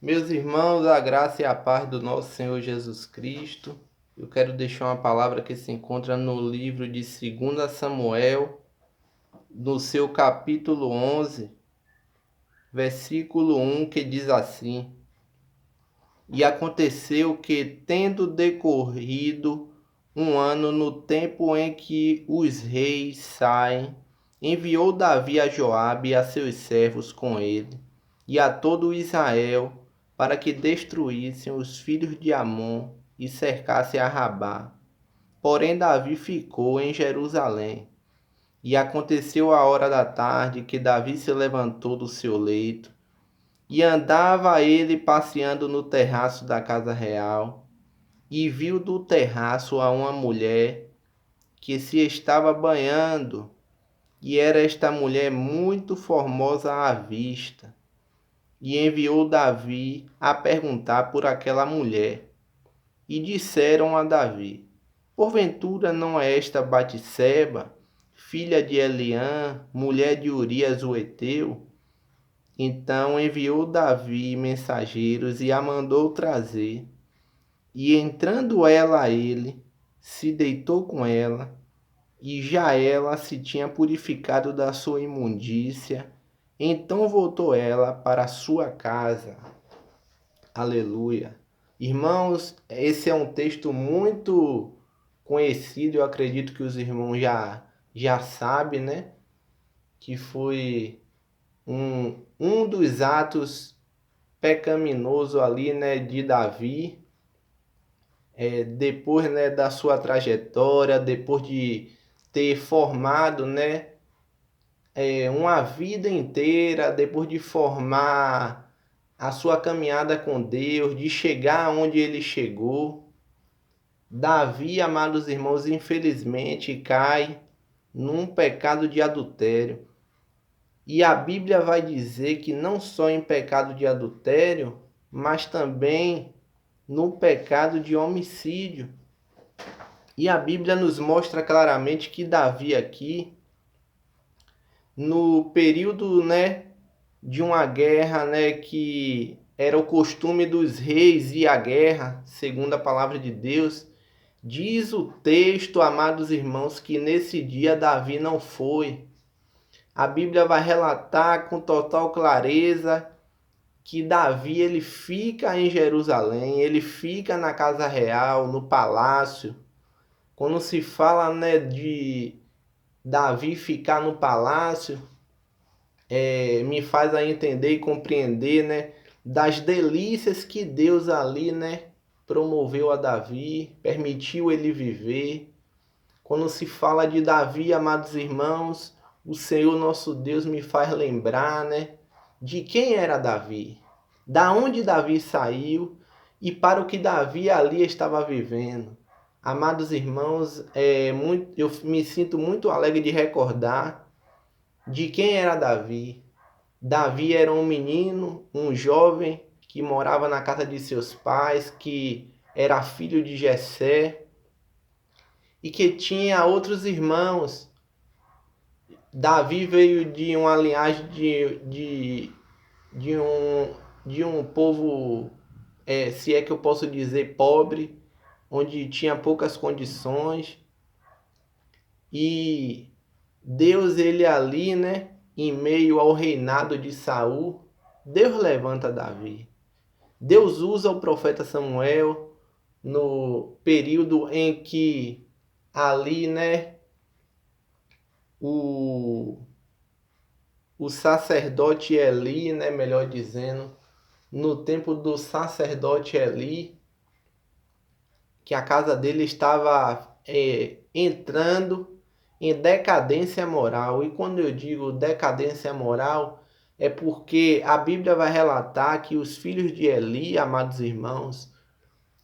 Meus irmãos, a graça e a paz do nosso Senhor Jesus Cristo. Eu quero deixar uma palavra que se encontra no livro de 2 Samuel, no seu capítulo 11, versículo 1, que diz assim: E aconteceu que, tendo decorrido um ano no tempo em que os reis saem, enviou Davi a Joabe e a seus servos com ele, e a todo Israel, para que destruíssem os filhos de Amon e cercassem a Rabá. Porém Davi ficou em Jerusalém. E aconteceu a hora da tarde que Davi se levantou do seu leito, e andava ele passeando no terraço da casa real, e viu do terraço a uma mulher que se estava banhando, e era esta mulher muito formosa à vista. E enviou Davi a perguntar por aquela mulher. E disseram a Davi: Porventura não é esta Batseba, filha de Eliã, mulher de Urias o heteu? Então enviou Davi mensageiros e a mandou trazer. E entrando ela a ele, se deitou com ela, e já ela se tinha purificado da sua imundícia. Então voltou ela para sua casa. Aleluia. Irmãos, esse é um texto muito conhecido, eu acredito que os irmãos já sabem, né? Que foi um dos atos pecaminosos ali, né, de Davi, depois, né, da sua trajetória, depois de ter formado, né, uma vida inteira, depois de formar a sua caminhada com Deus, de chegar onde ele chegou. Davi, amados irmãos, infelizmente cai num pecado de adultério. E a Bíblia vai dizer que não só em pecado de adultério, mas também no pecado de homicídio. E a Bíblia nos mostra claramente que Davi aqui, no período, né, de uma guerra, né, que era o costume dos reis ir à guerra, segundo a palavra de Deus, diz o texto, amados irmãos, que nesse dia Davi não foi. A Bíblia vai relatar com total clareza que Davi ele fica em Jerusalém, ele fica na casa real, no palácio. Quando se fala, né, de Davi ficar no palácio, me faz a entender e compreender, né, das delícias que Deus ali, né, promoveu a Davi, permitiu ele viver. Quando se fala de Davi, amados irmãos, o Senhor nosso Deus me faz lembrar, né, de quem era Davi, da onde Davi saiu e para o que Davi ali estava vivendo. Amados irmãos, eu me sinto muito alegre de recordar de quem era Davi. Davi era um menino, um jovem que morava na casa de seus pais, que era filho de Jessé e que tinha outros irmãos. Davi veio de uma linhagem de, um, de um povo, se é que eu posso dizer, pobre, onde tinha poucas condições. E Deus, ele ali, né, em meio ao reinado de Saul, Deus levanta Davi. Deus usa o profeta Samuel no período em que ali, né, o, o sacerdote Eli, né, melhor dizendo, no tempo do sacerdote Eli, que a casa dele estava entrando em decadência moral. E quando eu digo decadência moral, é porque a Bíblia vai relatar que os filhos de Eli, amados irmãos,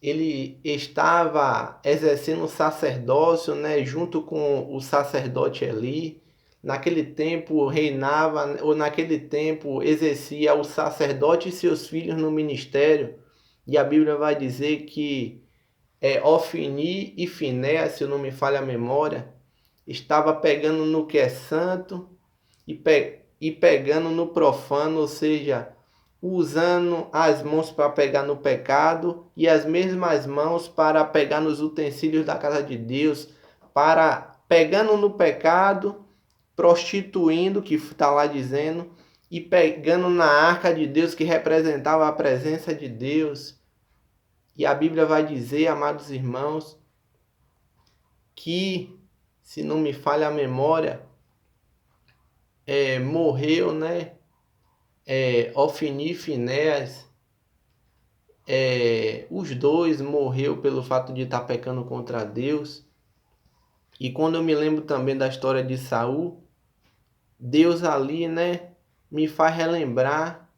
ele estava exercendo o sacerdócio, né, junto com o sacerdote Eli. Naquele tempo reinava, ou naquele tempo exercia o sacerdote e seus filhos no ministério. E a Bíblia vai dizer que Ofni e Finéas, se eu não me falha a memória, estava pegando no que é santo e pegando no profano, ou seja, usando as mãos para pegar no pecado e as mesmas mãos para pegar nos utensílios da casa de Deus, para pegando no pecado, prostituindo, que está lá dizendo, e pegando na arca de Deus, que representava a presença de Deus. E a Bíblia vai dizer, amados irmãos, que, se não me falha a memória, morreu, né? Ofni e Finéas, os dois morreu pelo fato de estar pecando contra Deus. E quando eu me lembro também da história de Saul, Deus ali, né, me faz relembrar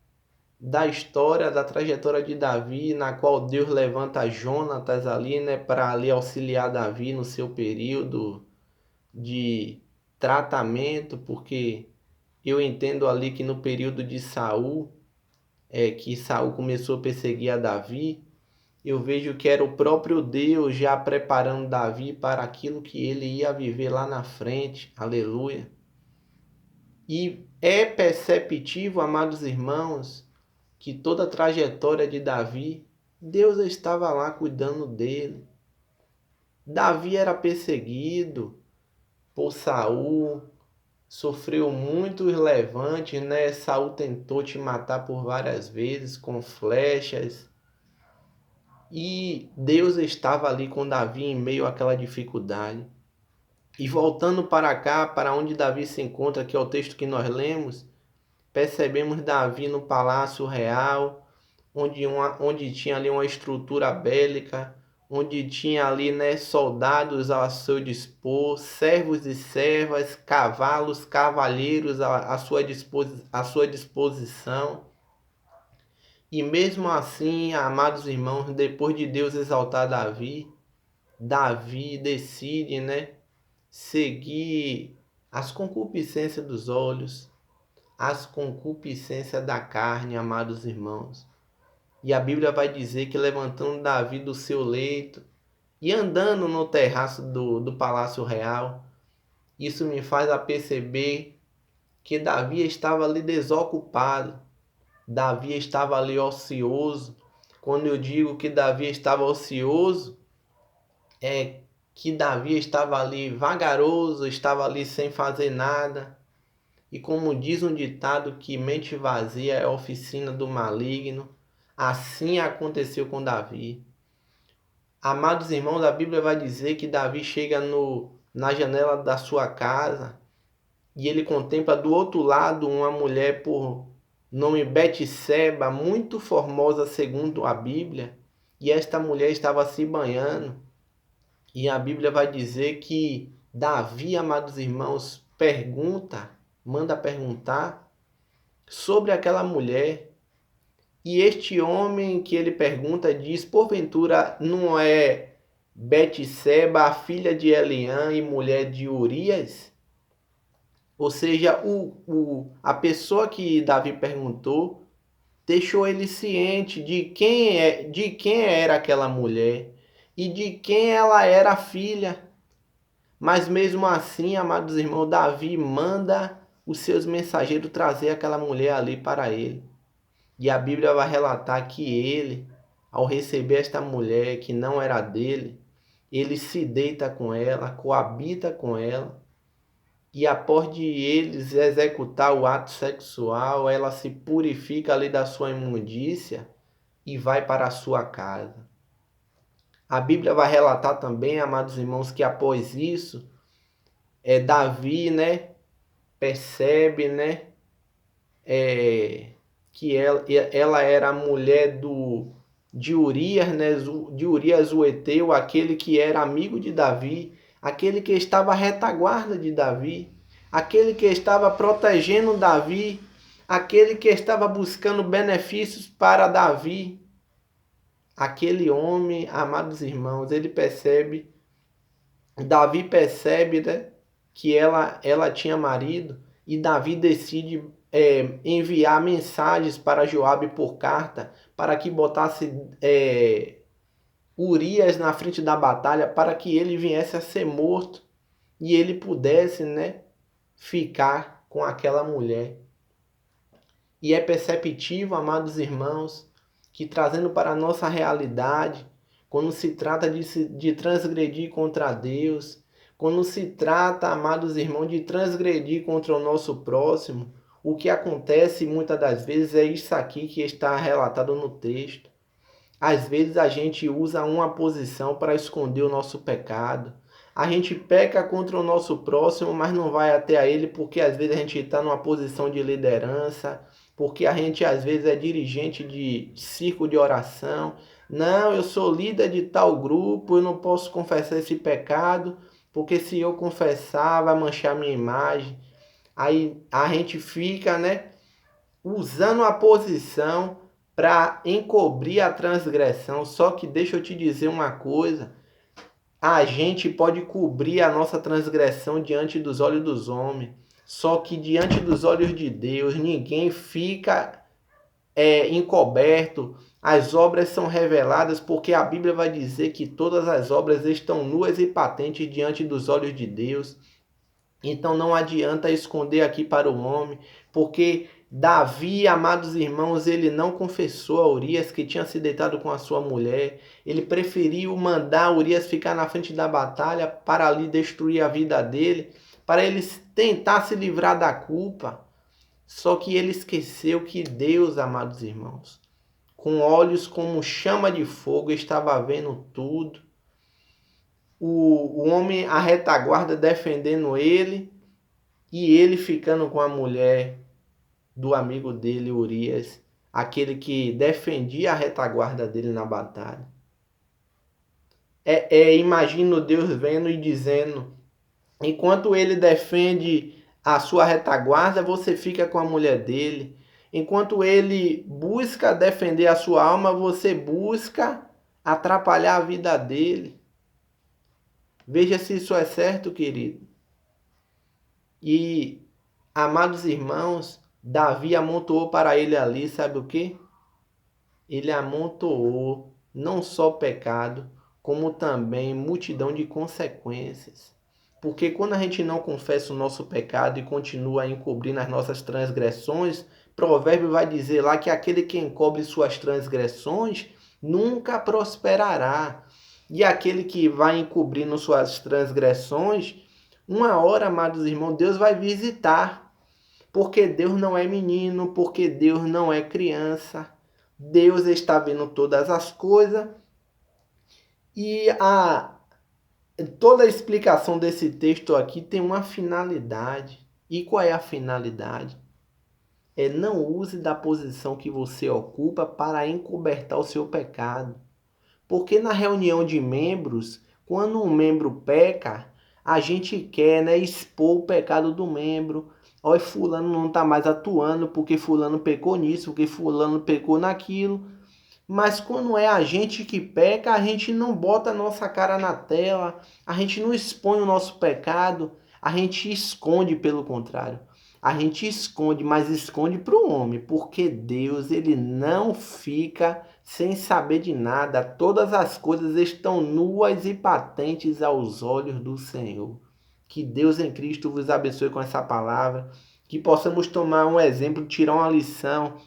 da história, da trajetória de Davi, na qual Deus levanta Jonatas ali, né, para ali auxiliar Davi no seu período de tratamento, porque eu entendo ali que no período de Saul, que Saul começou a perseguir a Davi, eu vejo que era o próprio Deus já preparando Davi para aquilo que ele ia viver lá na frente. Aleluia. E é perceptível, amados irmãos, que toda a trajetória de Davi, Deus estava lá cuidando dele. Davi era perseguido por Saul, sofreu muitos levantes, né? Saul tentou te matar por várias vezes com flechas. E Deus estava ali com Davi em meio àquela dificuldade. E voltando para cá, para onde Davi se encontra, que é o texto que nós lemos, percebemos Davi no palácio real, onde tinha ali uma estrutura bélica, onde tinha ali, né, soldados ao seu dispor, servos e servas, cavalos, cavalheiros à sua disposição. E mesmo assim, amados irmãos, depois de Deus exaltar Davi, Davi decide, né, seguir as concupiscências dos olhos, as concupiscências da carne, amados irmãos. E a Bíblia vai dizer que levantando Davi do seu leito e andando no terraço do palácio real, isso me faz a perceber que Davi estava ali desocupado, Davi estava ali ocioso. Quando eu digo que Davi estava ocioso, é que Davi estava ali vagaroso, estava ali sem fazer nada. E como diz um ditado que mente vazia é oficina do maligno, assim aconteceu com Davi. Amados irmãos, a Bíblia vai dizer que Davi chega na janela da sua casa e ele contempla do outro lado uma mulher por nome Betseba, muito formosa segundo a Bíblia, e esta mulher estava se banhando. E a Bíblia vai dizer que Davi, amados irmãos, manda perguntar sobre aquela mulher. E este homem que ele pergunta diz: porventura não é Betseba, a filha de Eliã e mulher de Urias? Ou seja, a pessoa que Davi perguntou deixou ele ciente de quem era aquela mulher e de quem ela era filha. Mas mesmo assim, amados irmãos, Davi manda os seus mensageiros trazer aquela mulher ali para ele. E a Bíblia vai relatar que ele, ao receber esta mulher que não era dele, ele se deita com ela, coabita com ela. E após de eles executar o ato sexual, ela se purifica ali da sua imundícia e vai para a sua casa. A Bíblia vai relatar também, amados irmãos, que após isso, Davi, né, percebe, né, que ela era a mulher de Urias, né, de Urias o Heteu, aquele que era amigo de Davi, aquele que estava à retaguarda de Davi, aquele que estava protegendo Davi, aquele que estava buscando benefícios para Davi. Aquele homem, amados irmãos, Davi percebe, né, que ela tinha marido, e Davi decide enviar mensagens para Joabe por carta, para que botasse Urias na frente da batalha, para que ele viesse a ser morto e ele pudesse, né, ficar com aquela mulher. E é perceptível, amados irmãos, que trazendo para a nossa realidade, quando se trata de transgredir contra Deus, quando se trata, amados irmãos, de transgredir contra o nosso próximo, o que acontece muitas das vezes é isso aqui que está relatado no texto. Às vezes a gente usa uma posição para esconder o nosso pecado. A gente peca contra o nosso próximo, mas não vai até a ele porque às vezes a gente está numa posição de liderança, porque a gente às vezes é dirigente de círculo de oração. Não, eu sou líder de tal grupo, eu não posso confessar esse pecado, porque se eu confessar vai manchar minha imagem. Aí a gente fica, né, usando a posição para encobrir a transgressão. Só que deixa eu te dizer uma coisa, a gente pode cobrir a nossa transgressão diante dos olhos dos homens, só que diante dos olhos de Deus ninguém fica encoberto. As obras são reveladas porque a Bíblia vai dizer que todas as obras estão nuas e patentes diante dos olhos de Deus. Então não adianta esconder aqui para o homem, porque Davi, amados irmãos, ele não confessou a Urias que tinha se deitado com a sua mulher. Ele preferiu mandar Urias ficar na frente da batalha para ali destruir a vida dele, para ele tentar se livrar da culpa. Só que ele esqueceu que Deus, amados irmãos, com olhos como chama de fogo, estava vendo tudo. O homem, a retaguarda defendendo ele, e ele ficando com a mulher do amigo dele, Urias, aquele que defendia a retaguarda dele na batalha. Imagino Deus vendo e dizendo, enquanto ele defende a sua retaguarda, você fica com a mulher dele. Enquanto ele busca defender a sua alma, você busca atrapalhar a vida dele. Veja se isso é certo, querido. E, amados irmãos, Davi amontoou para ele ali, sabe o quê? Ele amontoou não só pecado, como também multidão de consequências. Porque quando a gente não confessa o nosso pecado e continua a encobrir nas nossas transgressões, Provérbio vai dizer lá que aquele que encobre suas transgressões nunca prosperará. E aquele que vai encobrindo suas transgressões, uma hora, amados irmãos, Deus vai visitar. Porque Deus não é menino, porque Deus não é criança. Deus está vendo todas as coisas. E toda a explicação desse texto aqui tem uma finalidade. E qual é a finalidade? Não use da posição que você ocupa para encobertar o seu pecado. Porque na reunião de membros, quando um membro peca, a gente quer, né, expor o pecado do membro. Olha, fulano não está mais atuando porque fulano pecou nisso, porque fulano pecou naquilo. Mas quando é a gente que peca, a gente não bota a nossa cara na tela, a gente não expõe o nosso pecado, a gente esconde, pelo contrário. A gente esconde, mas esconde para o homem, porque Deus, ele não fica sem saber de nada. Todas as coisas estão nuas e patentes aos olhos do Senhor. Que Deus em Cristo vos abençoe com essa palavra, que possamos tomar um exemplo, tirar uma lição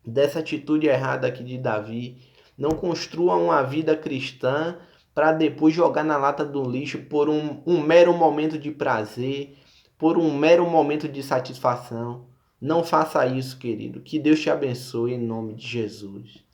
dessa atitude errada aqui de Davi. Não construa uma vida cristã para depois jogar na lata do lixo por um mero momento de prazer, por um mero momento de satisfação. Não faça isso, querido. Que Deus te abençoe em nome de Jesus.